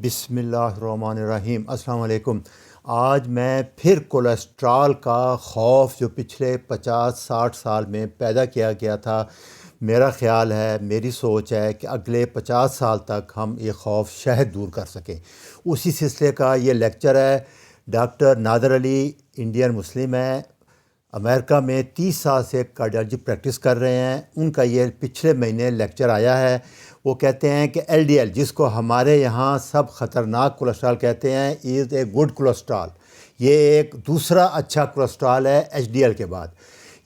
بسم اللہ الرحمن الرحیم۔ السلام علیکم۔ آج میں پھر کولیسٹرول کا خوف جو پچھلے 50-60 سال میں پیدا کیا گیا تھا، میرا خیال ہے، میری سوچ ہے کہ اگلے 50 سال تک ہم یہ خوف شاید دور کر سکیں۔ اسی سلسلے کا یہ لیکچر ہے۔ ڈاکٹر نادر علی انڈین مسلم ہیں، امریکہ میں 30 سال سے کارڈیالوجی پریکٹس کر رہے ہیں۔ ان کا یہ پچھلے مہینے لیکچر آیا ہے۔ وہ کہتے ہیں کہ ایل ڈی ایل، جس کو ہمارے یہاں سب خطرناک کولیسٹرول کہتے ہیں، از اے گڈ کولیسٹرول۔ یہ ایک دوسرا اچھا کولیسٹرول ہے ایچ ڈی ایل کے بعد۔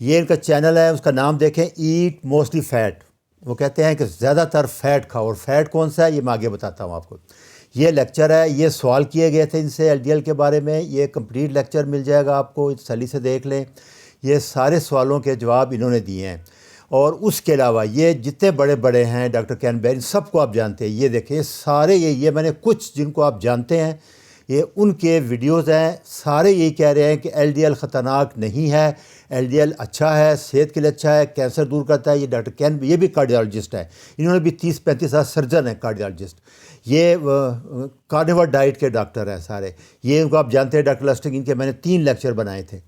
یہ ان کا چینل ہے، اس کا نام دیکھیں، ایٹ موسٹلی فیٹ۔ وہ کہتے ہیں کہ زیادہ تر فیٹ کھاؤ، اور فیٹ کون سا ہے یہ میں آگے بتاتا ہوں آپ کو۔ یہ لیکچر ہے، یہ سوال کیے گئے تھے ان سے ایل ڈی ایل کے بارے میں۔ یہ کمپلیٹ لیکچر مل جائے گا آپ کو، تسلی سے دیکھ لیں۔ یہ سارے سوالوں کے جواب انہوں نے دیے ہیں۔ اور اس کے علاوہ یہ جتنے بڑے بڑے ہیں، ڈاکٹر کین بیری، سب کو آپ جانتے ہیں۔ یہ دیکھیں، یہ سارے یہ میں نے کچھ جن کو آپ جانتے ہیں، یہ ان کے ویڈیوز ہیں۔ سارے یہی کہہ رہے ہیں کہ ایل ڈی ایل خطرناک نہیں ہے، ایل ڈی ایل اچھا ہے، صحت کے لیے اچھا ہے، کینسر دور کرتا ہے۔ یہ ڈاکٹر کین، یہ بھی کارڈیالوجسٹ ہے، انہوں نے بھی 30-35 سال سرجن ہیں، کارڈیالوجسٹ۔ یہ کارنیور ڈائٹ کے ڈاکٹر ہیں سارے۔ یہ ان کو آپ جانتے ہیں، ڈاکٹر لسٹنگ، ان کے میں نے 3 لیکچر بنائے تھے۔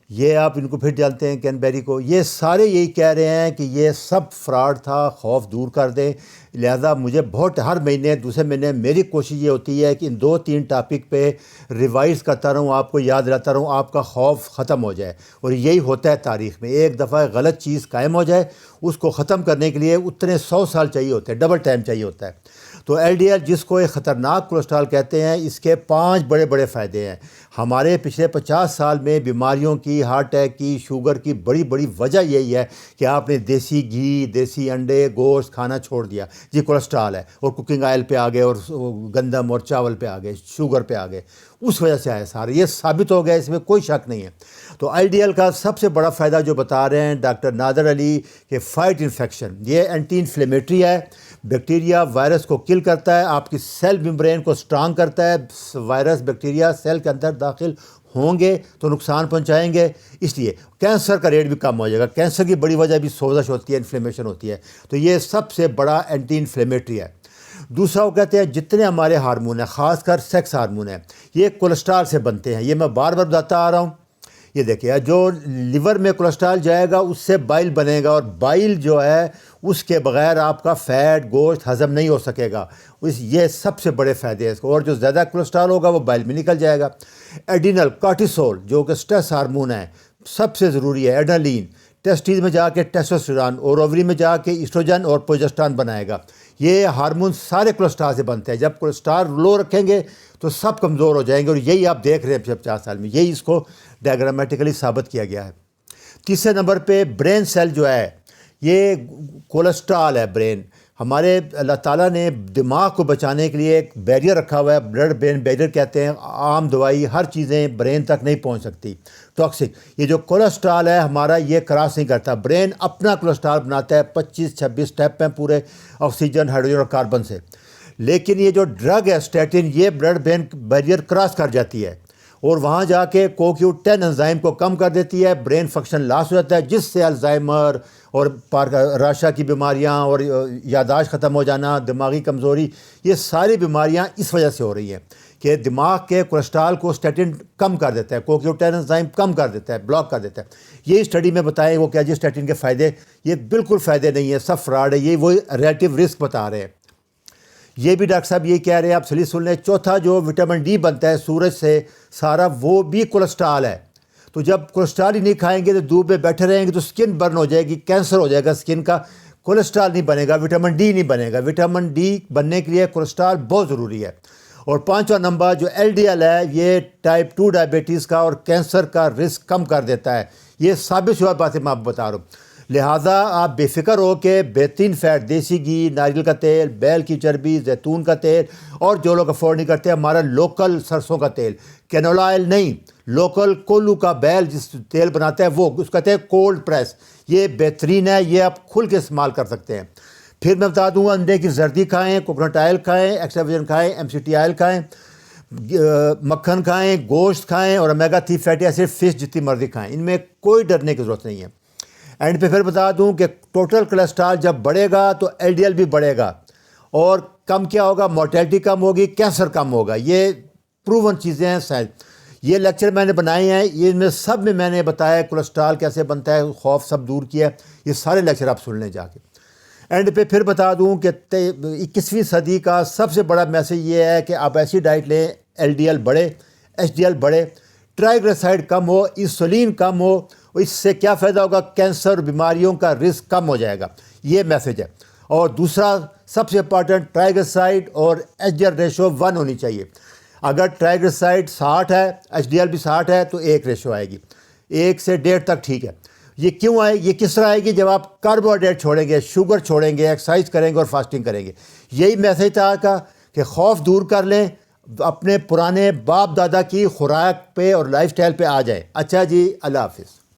یہ آپ ان کو پھر جانتے ہیں، کین بیری کو۔ یہ سارے یہی کہہ رہے ہیں کہ یہ سب فراڈ تھا، خوف دور کر دیں۔ لہذا مجھے ہر مہینے، دوسرے مہینے میری کوشش یہ ہوتی ہے کہ ان 2-3 ٹاپک پہ ریوائز کرتا رہوں، آپ کو یاد رہتا رہوں، آپ کا خوف ختم ہو جائے۔ اور یہی ہوتا ہے تاریخ میں، ایک دفعہ غلط چیز قائم ہو جائے، اس کو ختم کرنے کے لیے اتنے 100 سال چاہیے ہوتے ہیں، ڈبل ٹائم چاہیے ہوتا ہے۔ تو ایل ڈی ایل، جس کو ایک خطرناک کولیسٹرول کہتے ہیں، اس کے 5 بڑے بڑے فائدے ہیں۔ ہمارے پچھلے 50 سال میں بیماریوں کی، ہارٹ اٹیک کی، شوگر کی بڑی وجہ یہی ہے کہ آپ نے دیسی گھی، دیسی انڈے، گوشت کھانا چھوڑ دیا۔ جی کولیسٹرول ہے، اور کوکنگ آئل پہ آگے، اور گندم اور چاول پہ آگے، شوگر پہ آگے، اس وجہ سے آئے سارے۔ یہ ثابت ہو گیا، اس میں کوئی شک نہیں ہے۔ تو ایل ڈی ایل کا سب سے بڑا فائدہ جو بتا رہے ہیں ڈاکٹر نادر علی، کہ فائٹ انفیکشن، یہ اینٹی انفلیمیٹری ہے، بیکٹیریا وائرس کو کل کرتا ہے، آپ کی سیل ممبرین کو سٹرانگ کرتا ہے۔ وائرس بیکٹیریا سیل کے اندر داخل ہوں گے تو نقصان پہنچائیں گے، اس لیے کینسر کا ریٹ بھی کم ہو جائے گا۔ کینسر کی بڑی وجہ بھی سوزش ہوتی ہے، انفلیمیشن ہوتی ہے، تو یہ سب سے بڑا اینٹی انفلیمیٹری ہے۔ دوسرا وہ کہتے ہیں جتنے ہمارے ہارمون ہیں، خاص کر سیکس ہارمون ہیں، یہ کولیسٹرول سے بنتے ہیں۔ یہ میں بار بار بتاتا آ رہا ہوں۔ یہ دیکھیں، جو لیور میں کولیسٹرول جائے گا، اس سے بائل بنے گا، اور بائل جو ہے اس کے بغیر آپ کا فیٹ، گوشت ہضم نہیں ہو سکے گا۔ یہ سب سے بڑے فائدے ہیں اس کو۔ اور جو زیادہ کولیسٹرول ہوگا وہ بائل میں نکل جائے گا۔ ایڈینل کارٹیسول، جو کہ سٹریس ہارمون ہے، سب سے ضروری ہے۔ ایڈرنلین ٹیسٹیز میں جا کے ٹیسٹوسٹیرون، اور اووری میں جا کے ایسٹروجن اور پروجسٹرون بنائے گا۔ یہ ہارمون سارے کولیسٹرول سے بنتے ہیں۔ جب کولیسٹرول لو رکھیں گے تو سب کمزور ہو جائیں گے، اور یہی آپ دیکھ رہے ہیں پچھلے 50 سال میں، یہی اس کو ڈائیگرامیٹیکلی ثابت کیا گیا ہے۔ تیسرے نمبر پہ برین سیل جو ہے، یہ کولیسٹرول ہے۔ برین، ہمارے اللہ تعالیٰ نے دماغ کو بچانے کے لیے ایک بیریئر رکھا ہوا ہے، بلڈ برین بیریئر کہتے ہیں۔ عام دوائی، ہر چیزیں برین تک نہیں پہنچ سکتی، ٹاکسک۔ یہ جو کولیسٹرول ہے ہمارا، یہ کراس نہیں کرتا۔ برین اپنا کولیسٹرول بناتا ہے، 25-26 اسٹیپ ہیں پورے، آکسیجن، ہائیڈروجن اور کاربن سے۔ لیکن یہ جو ڈرگ ہے اسٹیٹن، یہ بلڈ برین بیریئر کراس کر جاتی ہے، اور وہاں جا کے CoQ10 انزائم کو کم کر دیتی ہے، برین فنکشن لاس ہو جاتا ہے، جس سے الزائمر اور راشا کی بیماریاں، اور یادداشت ختم ہو جانا، دماغی کمزوری، یہ ساری بیماریاں اس وجہ سے ہو رہی ہیں کہ دماغ کے کولیسٹرول کو اسٹیٹن کم کر دیتا ہے، CoQ10 انزائم کم کر دیتا ہے، بلاک کر دیتا ہے۔ یہ اسٹڈی میں بتائیں وہ کیا جی اسٹیٹن کے فائدے، یہ بالکل فائدے نہیں ہے، سب فراڈ ہے۔ یہ وہی ریلیٹیو رسک بتا رہے ہیں۔ یہ بھی ڈاکٹر صاحب یہ کہہ رہے ہیں، آپ سلی سن لیں۔ چوتھا، جو وٹامن ڈی بنتا ہے سورج سے سارا، وہ بھی کولیسٹرول ہے۔ تو جب کولیسٹرول ہی نہیں کھائیں گے تو دھوپ میں بیٹھے رہیں گے تو سکن برن ہو جائے گی، کینسر ہو جائے گا سکن کا۔ کولیسٹرول نہیں بنے گا، وٹامن ڈی نہیں بنے گا۔ وٹامن ڈی بننے کے لیے کولیسٹرول بہت ضروری ہے۔ اور 5واں نمبر جو ایل ڈی ایل ہے، یہ ٹائپ 2 ڈائبٹیز کا اور کینسر کا رسک کم کر دیتا ہے۔ یہ ثابت ہوا باتیں میں آپ بتا رہا ہوں۔ لہٰذا آپ بے فکر ہو کہ بہترین فیٹ، دیسی گھی، ناریل کا تیل، بیل کی چربی، زیتون کا تیل، اور جو لوگ افورڈ نہیں کرتے، ہمارا لوکل سرسوں کا تیل، کینولا آئل نہیں، لوکل کولو کا بیل جس تیل بناتا ہے وہ، اس کا تیل کولڈ پریس، یہ بہترین ہے، یہ آپ کھل کے استعمال کر سکتے ہیں۔ پھر میں بتا دوں، انڈے کی زردی کھائیں، کوکونٹ آئل کھائیں، ایکسٹرا ورجن کھائیں، MCT آئل کھائیں، مکھن کھائیں، گوشت کھائیں، اور اومیگا 3 فیٹی ایسڈ فش جتنی مرضی کھائیں، ان میں کوئی ڈرنے کی ضرورت نہیں ہے۔ اینڈ پہ پھر بتا دوں کہ ٹوٹل کولیسٹرول جب بڑھے گا تو ایل ڈی ایل بھی بڑھے گا، اور کم کیا ہوگا؟ مورٹیلٹی کم ہوگی، کینسر کم ہوگا. یہ پروون چیزیں ہیں سائنس. یہ لیکچر میں نے بنائے ہیں، یہ میں سب میں نے بتایا کولیسٹرول کیسے بنتا ہے، خوف سب دور کیا ہے. یہ سارے لیکچر آپ سن لیں جا کے. اینڈ پہ پھر بتا دوں کہ 21ویں صدی کا سب سے بڑا میسیج یہ ہے کہ آپ ایسی ڈائٹ لیں، LDL بڑھے، HDL بڑھے، ٹرائیگلیسرائڈ کم ہو، انسولین کم ہو. اس سے کیا فائدہ ہوگا؟ کینسر بیماریوں کا رسک کم ہو جائے گا. یہ میسیج ہے. اور دوسرا سب سے امپارٹنٹ، ٹرائیگلیسرائڈ اور HDL ریشو 1 ہونی چاہیے. اگر ٹرائیگلیسرائڈ 60 ہے، HDL بھی 60 ہے، تو 1 ریشو آئے گی. 1 سے 1.5 تک ٹھیک ہے. یہ کیوں آئے؟ یہ کس طرح آئے گی؟ جب آپ کاربوہائیڈریٹ چھوڑیں گے، شوگر چھوڑیں گے، ایکسرسائز کریں گے اور فاسٹنگ کریں گے. یہی میسیج تھا کا کہ خوف دور کر لیں، اپنے پرانے باپ دادا کی خوراک پہ اور لائف سٹائل پہ آ جائیں. اچھا جی، اللہ حافظ.